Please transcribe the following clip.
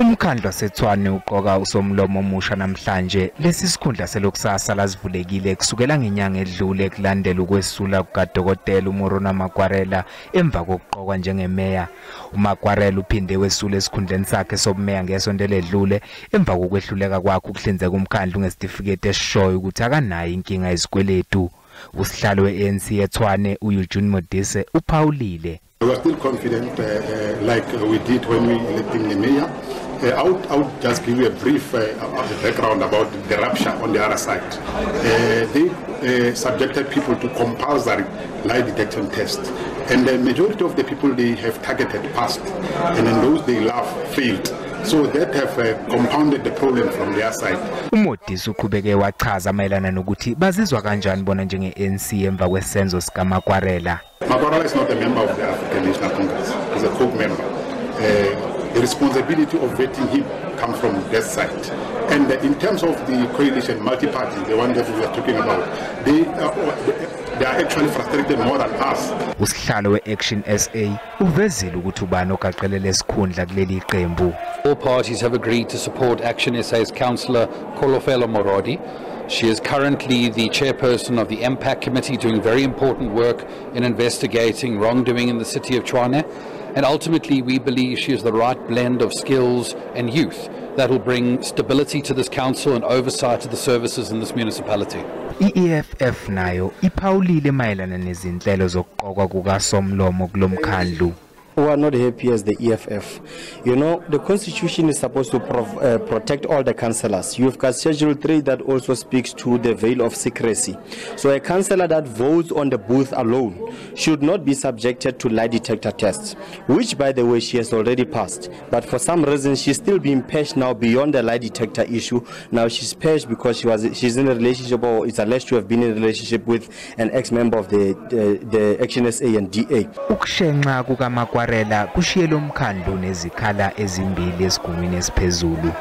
Umkhandlu waseTshwane uqoka uSomlomo omusha namhlanje. Lesi sikhundla selokusasa lazivulekile kusukela ngenyanga edlule kulandela ukwesula kuka-Dokotela uMurunwa Makwarela emva kokuqokwa njengeMeya. uMakwarela uphinde wesula esikhundleni sakhe esobuMeya ngesonto edlule emva kokwehluleka kwakhe ukuhlinzeka uMkhandlu ngesitifiketi esishoyo ukuthi akanayo inkinga yezikweletu. Usihlalo we-ANC eTshwane uModise uphawulile. We are still confident like we did when we elected the mayor. I would just give you a brief of the background about the rupture on the other side. They subjected people to compulsory lie detection tests, and the majority of the people they have targeted passed, and then those they love failed. So that have compounded the problem from their side. uModise uqhubeke wachaza mayelana nokuthi bazizwa kanjani bona njenge-ANC emva kwesenzo sikaMakwarela. Makwarela is not a member of the African National Congress. He's a co-member. The responsibility of vetting him comes from that side. And in terms of the coalition, multi-party, the one that we are talking about, they are actually frustrated more than us. Usihlalo we-Action SA uvezile ukuthi ubani oqoqelele esikhundla kuleli qembu. All parties have agreed to support Action SA's councillor Morodi. She is currently the chairperson of the MPAC committee, doing very important work in investigating wrongdoing in the city of Tshwane. And ultimately, we believe she is the right blend of skills and youth that will bring stability to this council and oversight to the services in this municipality. I-EFF nayo iphawulile mayelana nezinhlelo zokuqokwa kukaSomlomo kuLomkhandlu. We are not happy as the EFF. You know, the constitution is supposed to protect all the councillors. You've got Schedule 3 that also speaks to the veil of secrecy. So a councillor that votes on the booth alone should not be subjected to lie detector tests, which, by the way, she has already passed. But for some reason, she's still being patched now beyond the lie detector issue. Now she's patched because she's in a relationship, or is alleged to have been in a relationship with an ex-member of the Action SA and DA. Ukushenxa kuka-Makwarela kushiye Lomkhandlu nezikhala ezimbili esigungwini esiphezulu.